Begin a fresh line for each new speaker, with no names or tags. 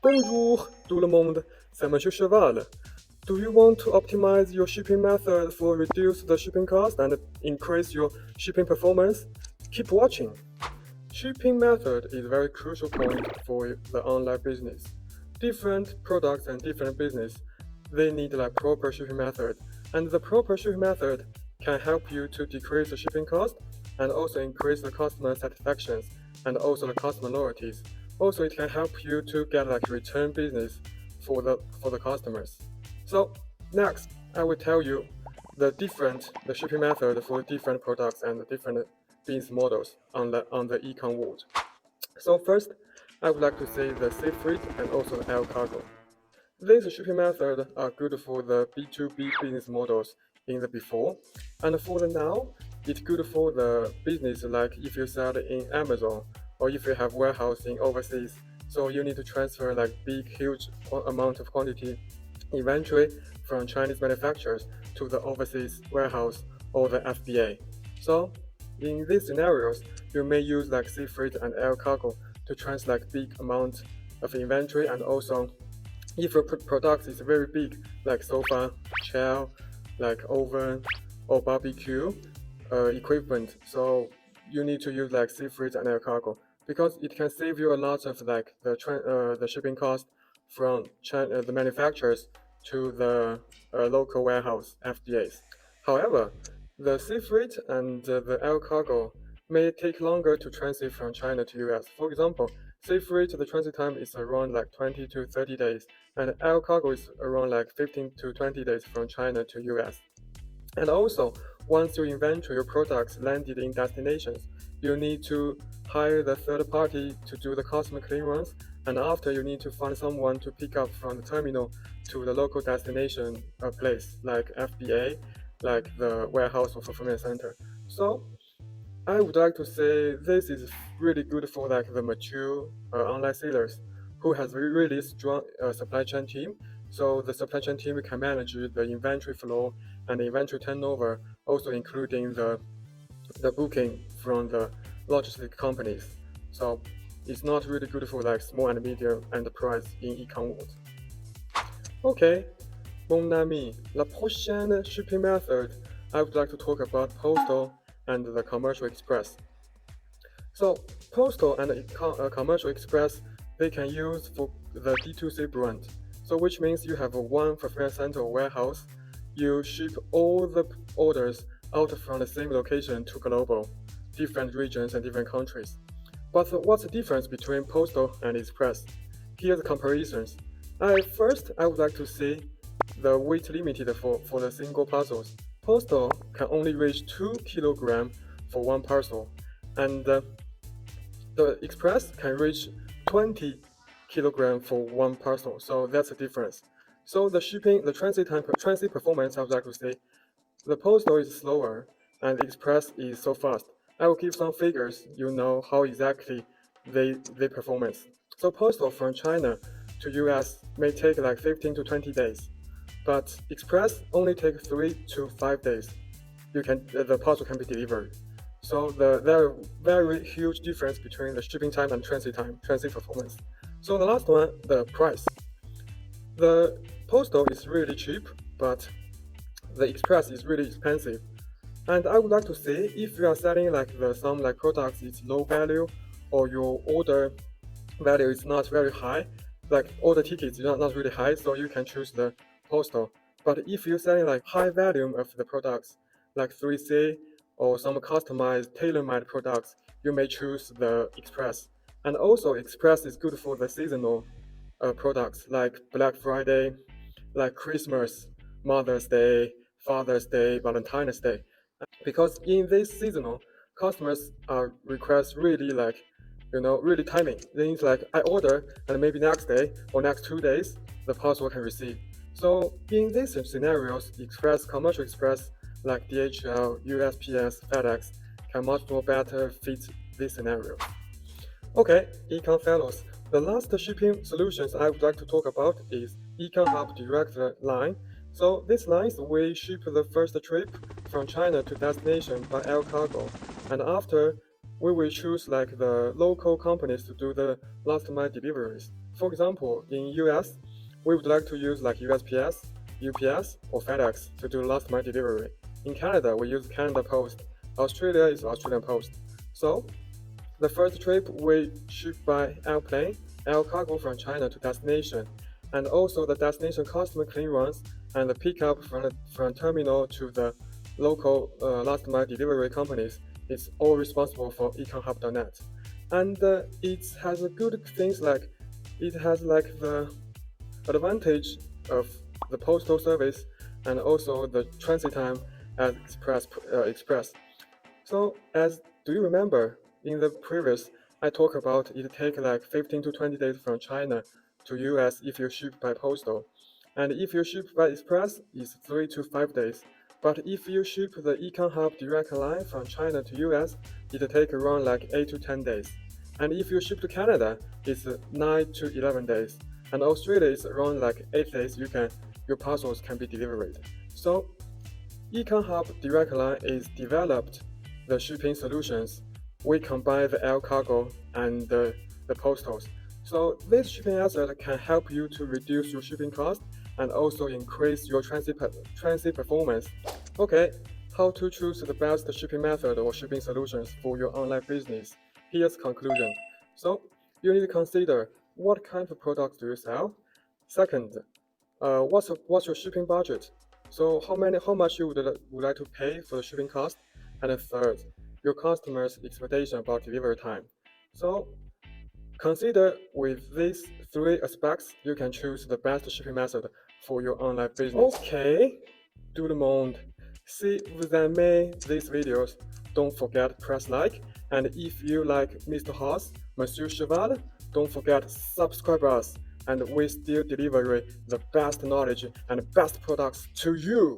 Bonjour, tout le monde. C'est Monsieur Cheval. Do you want to optimize your shipping method for reduce the shipping cost and increase your shipping performance? Keep watching. Shipping method is a very crucial point for the online business. Different products and different business, they need like proper shipping method, and the proper shipping method can help you to decrease the shipping cost and also increase the customer satisfaction and also the customer loyalties. Also, it can help you to get like return business for the customers. So next, I will tell you the shipping method for different products and the different business models on the econ world. So first, I would like to say the sea freight and also the air cargo. These shipping methods are good for the B2B business models in the before, and for the now, it's good for the business like if you sell in Amazon or if you have warehouse in overseas. So you need to transfer like big, huge amount of quantity inventory from Chinese manufacturers to the overseas warehouse or the FBA. So in these scenarios, you may use like sea freight and air cargo to translate big amount of inventory, and also if your product is very big, like sofa, chair, like oven or barbecue equipment, so you need to use like sea freight and air cargo because it can save you a lot of like the shipping cost from China, the manufacturers to the local warehouse FBAs. However, the sea freight and the air cargo may take longer to transit from China to US. For example, sea freight, the transit time is around like 20 to 30 days, and air cargo is around like 15 to 20 days from China to US. And also, once your inventory or products landed in destinations, you need to hire the third party to do the customer clearance, and after you need to find someone to pick up from the terminal to the local destination place, like FBA, like the warehouse or fulfillment center. So I would like to say this is really good for like the mature online sellers who has really strong supply chain team. So the supply chain team can manage the inventory flow and inventory turnover, also including the booking from the logistic companies. So it's not really good for like small and medium enterprise in e-commerce. Okay, mon ami, la prochaine shipping method I would like to talk about postal and the commercial express. So Postal and Commercial Express, they can use for the D2C brand. So which means you have a one fulfillment center or warehouse. You ship all the orders out from the same location to global, different regions and different countries. But what's the difference between Postal and Express? Here's the comparisons. I would like to see the weight limited for the single parcels. Postal can only reach 2 kilograms for one parcel, and the Express can reach 20 kilograms for one parcel. So that's the difference. So the transit performance, I would like to say, the Postal is slower and Express is so fast. I will give some figures, you know how exactly they performance. So Postal from China to US may take like 15 to 20 days, but Express only take 3 to 5 days. The parcel can be delivered. So there are very huge difference between the shipping time and transit performance. So the last one, the price. The postal is really cheap, but the express is really expensive. And I would like to say if you are selling like some like products it's low value or your order value is not very high, like order tickets is not really high, so you can choose the postal. But if you're selling like high volume of the products like 3C or some customized tailor-made products, you may choose the express. And also express is good for the seasonal products like Black Friday, like Christmas, Mother's Day, Father's Day, Valentine's Day. Because in this seasonal, customers are request really like, really timing. Means like I order and maybe next day or next 2 days, the parcel can receive. So in these scenarios, commercial express like DHL, USPS, FedEx can much more better fit this scenario. Okay, econ fellows. The last shipping solutions I would like to talk about is eComhub direct line. So this line is we ship the first trip from China to destination by air cargo, and after we will choose like the local companies to do the last mile deliveries. For example, in US, we would like to use like USPS, UPS, or FedEx to do last mile delivery. In Canada, we use Canada Post. Australia is Australian Post. So the first trip we ship by airplane, air cargo from China to destination, and also the destination customer clearance and the pickup from terminal to the local last mile delivery companies. It's all responsible for eComhub.net, and it has a good things like it has like the advantage of the postal service and also the transit time as express. So, as do you remember in the previous, I talked about it take like 15 to 20 days from China to US if you ship by postal, and if you ship by express, it's 3 to 5 days. But if you ship the eComhub direct line from China to US, it take around like 8 to 10 days. And if you ship to Canada, it's 9 to 11 days. And Australia is around like 8 days. Your parcels can be delivered. So eComhub Direct Line is developed the shipping solutions. We combine the air cargo and the postals. So this shipping method can help you to reduce your shipping cost and also increase your transit performance. Okay, how to choose the best shipping method or shipping solutions for your online business? Here's conclusion. So you need to consider what kind of products do you sell. Second, what's your shipping budget? So how much you would like to pay for the shipping cost? And then third, your customers' expectation about delivery time. So consider with these three aspects, you can choose the best shipping method for your online business. Okay, tout le monde. Si vous aimez these videos, don't forget press like. And if you like Mr. House, Monsieur Cheval, don't forget subscribe us. And we still deliver the best knowledge and best products to you.